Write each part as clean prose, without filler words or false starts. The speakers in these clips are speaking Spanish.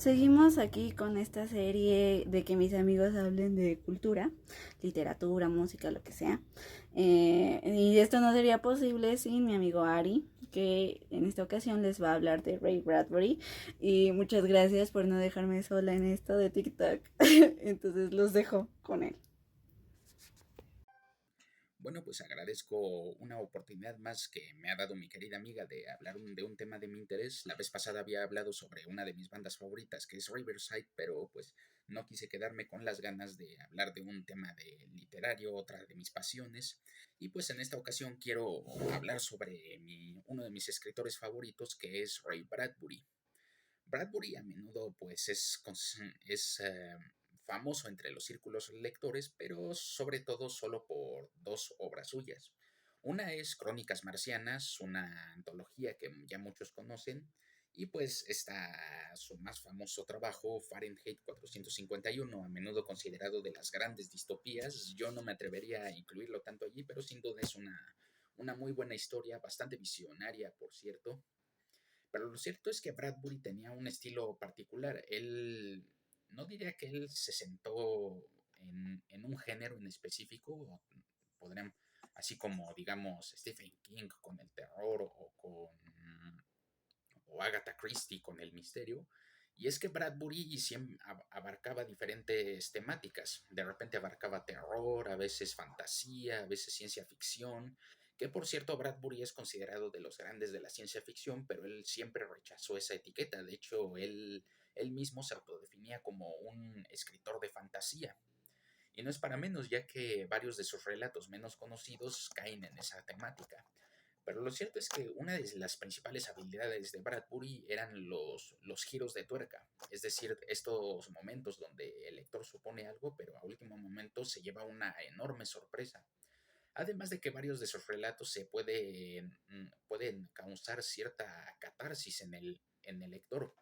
Seguimos aquí con esta serie de que mis amigos hablen de cultura, literatura, música, lo que sea. Y esto no sería posible sin mi amigo Ari, que en esta ocasión les va a hablar de Ray Bradbury. Y muchas gracias por no dejarme sola en esto de TikTok. Entonces los dejo con él. Bueno, pues agradezco una oportunidad más que me ha dado mi querida amiga de hablar de un tema de mi interés. La vez pasada había hablado sobre una de mis bandas favoritas, que es Riverside, pero pues no quise quedarme con las ganas de hablar de un tema de literario, otra de mis pasiones. Y pues en esta ocasión quiero hablar sobre uno de mis escritores favoritos, que es Ray Bradbury. Bradbury a menudo pues es famoso entre los círculos lectores, pero sobre todo solo por dos obras suyas. Una es Crónicas Marcianas, una antología que ya muchos conocen, y pues está su más famoso trabajo, Fahrenheit 451, a menudo considerado de las grandes distopías. Yo no me atrevería a incluirlo tanto allí, pero sin duda es una muy buena historia, bastante visionaria, por cierto. Pero lo cierto es que Bradbury tenía un estilo particular. Él, no diría que él se sentó en un género en específico, podrían, así como digamos Stephen King con el terror o Agatha Christie con el misterio. Y es que Bradbury siempre abarcaba diferentes temáticas. De repente abarcaba terror, a veces fantasía, a veces ciencia ficción. Que por cierto, Bradbury es considerado de los grandes de la ciencia ficción, pero él siempre rechazó esa etiqueta. De hecho, él mismo se autodefinía como un escritor de fantasía. Y no es para menos, ya que varios de sus relatos menos conocidos caen en esa temática. Pero lo cierto es que una de las principales habilidades de Bradbury eran los giros de tuerca, es decir, estos momentos donde el lector supone algo, pero a último momento se lleva una enorme sorpresa. Además de que varios de sus relatos pueden causar cierta catarsis en el lector.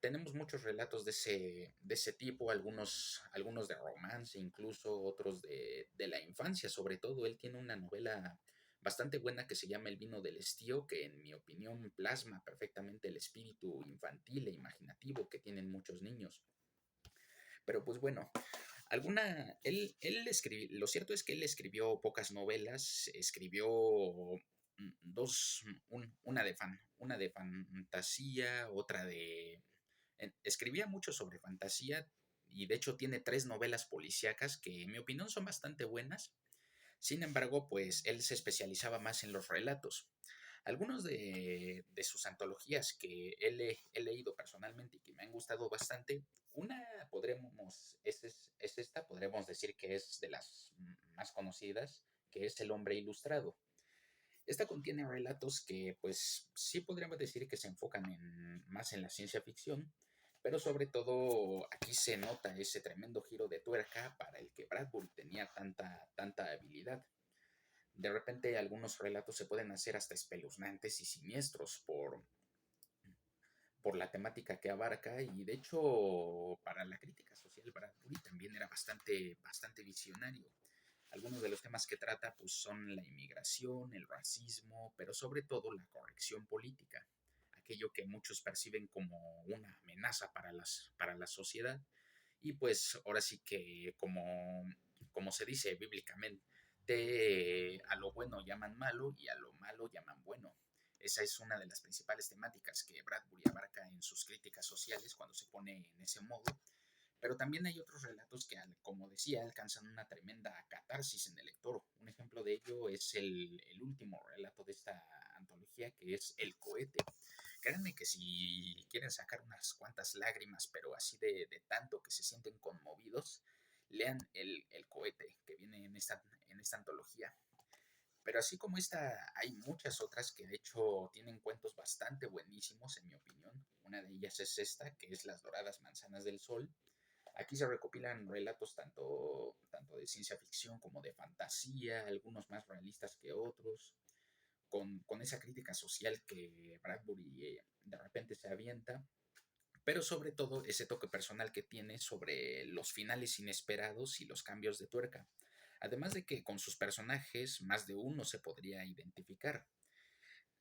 Tenemos muchos relatos de ese tipo, algunos de romance, incluso otros de la infancia, sobre todo. Él tiene una novela bastante buena que se llama El vino del estío, que en mi opinión plasma perfectamente el espíritu infantil e imaginativo que tienen muchos niños. Pero pues bueno, él escribió, lo cierto es que él escribió pocas novelas, escribió dos, una de fantasía, otra escribía mucho sobre fantasía y de hecho tiene tres novelas policíacas que en mi opinión son bastante buenas. Sin embargo, pues él se especializaba más en los relatos. Algunos de sus antologías que he leído personalmente y que me han gustado bastante, una es esta, podremos decir que es de las más conocidas, que es El hombre ilustrado. Esta contiene relatos que, pues, sí podríamos decir que se enfocan más en la ciencia ficción, pero sobre todo aquí se nota ese tremendo giro de tuerca para el que Bradbury tenía tanta habilidad. De repente algunos relatos se pueden hacer hasta espeluznantes y siniestros por la temática que abarca y de hecho para la crítica social Bradbury también era bastante visionario. Algunos de los temas que trata pues, son la inmigración, el racismo, pero sobre todo la corrección política, aquello que muchos perciben como una amenaza para la sociedad. Y pues ahora sí que como se dice bíblicamente, a lo bueno llaman malo y a lo malo llaman bueno. Esa es una de las principales temáticas que Bradbury abarca en sus críticas sociales cuando se pone en ese modo. Pero también hay otros relatos que, como decía, alcanzan una tremenda catarsis en el lector. Un ejemplo de ello es el último relato de esta antología, que es El cohete. Créanme que si quieren sacar unas cuantas lágrimas, pero así de tanto que se sienten conmovidos, lean el cohete que viene en esta antología. Pero así como esta, hay muchas otras que de hecho tienen cuentos bastante buenísimos, en mi opinión. Una de ellas es esta, que es Las Doradas Manzanas del Sol. Aquí se recopilan relatos tanto de ciencia ficción como de fantasía, algunos más realistas que otros, con esa crítica social que Bradbury de repente se avienta, pero sobre todo ese toque personal que tiene sobre los finales inesperados y los cambios de tuerca. Además de que con sus personajes más de uno se podría identificar.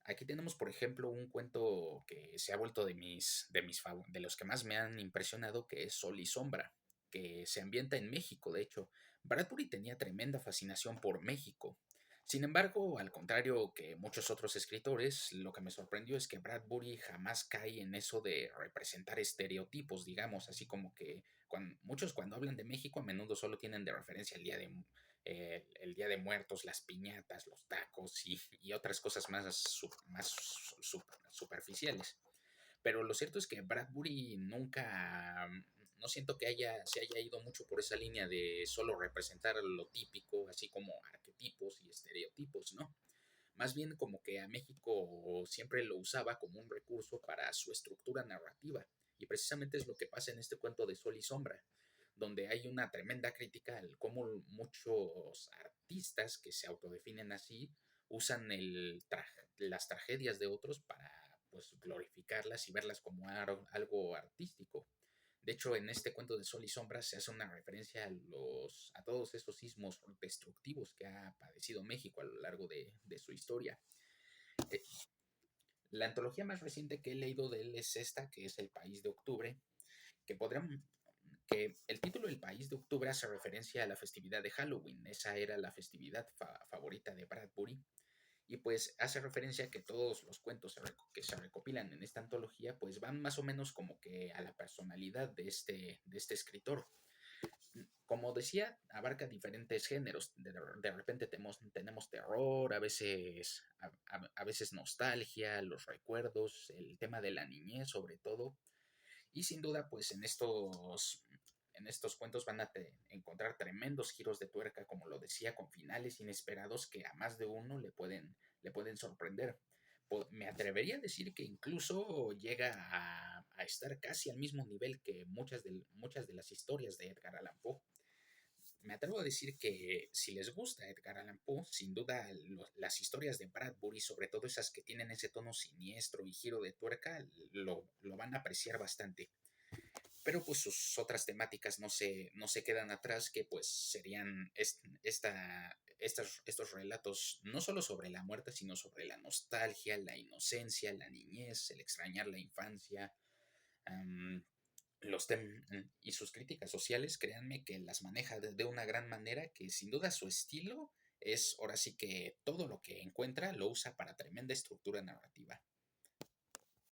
Aquí tenemos, por ejemplo, un cuento que se ha vuelto de los que más me han impresionado, que es Sol y Sombra, que se ambienta en México, de hecho. Bradbury tenía tremenda fascinación por México. Sin embargo, al contrario que muchos otros escritores, lo que me sorprendió es que Bradbury jamás cae en eso de representar estereotipos, digamos, así como que muchos cuando hablan de México a menudo solo tienen de referencia el Día de Muertos, las piñatas, los tacos y otras cosas superficiales. Pero lo cierto es que Bradbury nunca, no siento que se haya ido mucho por esa línea de solo representar lo típico, así como arquetipos y estereotipos, ¿no? Más bien como que a México siempre lo usaba como un recurso para su estructura narrativa. Y precisamente es lo que pasa en este cuento de Sol y Sombra, donde hay una tremenda crítica al cómo muchos artistas que se autodefinen así usan las tragedias de otros para pues glorificarlas y verlas como algo artístico. De hecho, en este cuento de Sol y Sombra se hace una referencia a todos esos sismos destructivos que ha padecido México a lo largo de su historia. Eh, la antología más reciente que he leído de él es esta, que es El País de Octubre, que podrían que el título El País de Octubre hace referencia a la festividad de Halloween. Esa era la festividad favorita de Bradbury. Y pues hace referencia a que todos los cuentos que se recopilan en esta antología pues van más o menos como que a la personalidad de este escritor. Como decía, abarca diferentes géneros. De repente tenemos terror, a veces nostalgia, los recuerdos, el tema de la niñez sobre todo. Y sin duda, pues en estos cuentos van a encontrar tremendos giros de tuerca, como lo decía, con finales inesperados que a más de uno le pueden sorprender. Me atrevería a decir que incluso llega a estar casi al mismo nivel que muchas de las historias de Edgar Allan Poe. Me atrevo a decir que si les gusta Edgar Allan Poe, sin duda las historias de Bradbury, sobre todo esas que tienen ese tono siniestro y giro de tuerca, lo van a apreciar bastante. Pero pues sus otras temáticas no se quedan atrás, que pues serían estos relatos no solo sobre la muerte, sino sobre la nostalgia, la inocencia, la niñez, el extrañar la infancia. um, y sus críticas sociales, créanme que las maneja de una gran manera, que sin duda su estilo es ahora sí que todo lo que encuentra lo usa para tremenda estructura narrativa.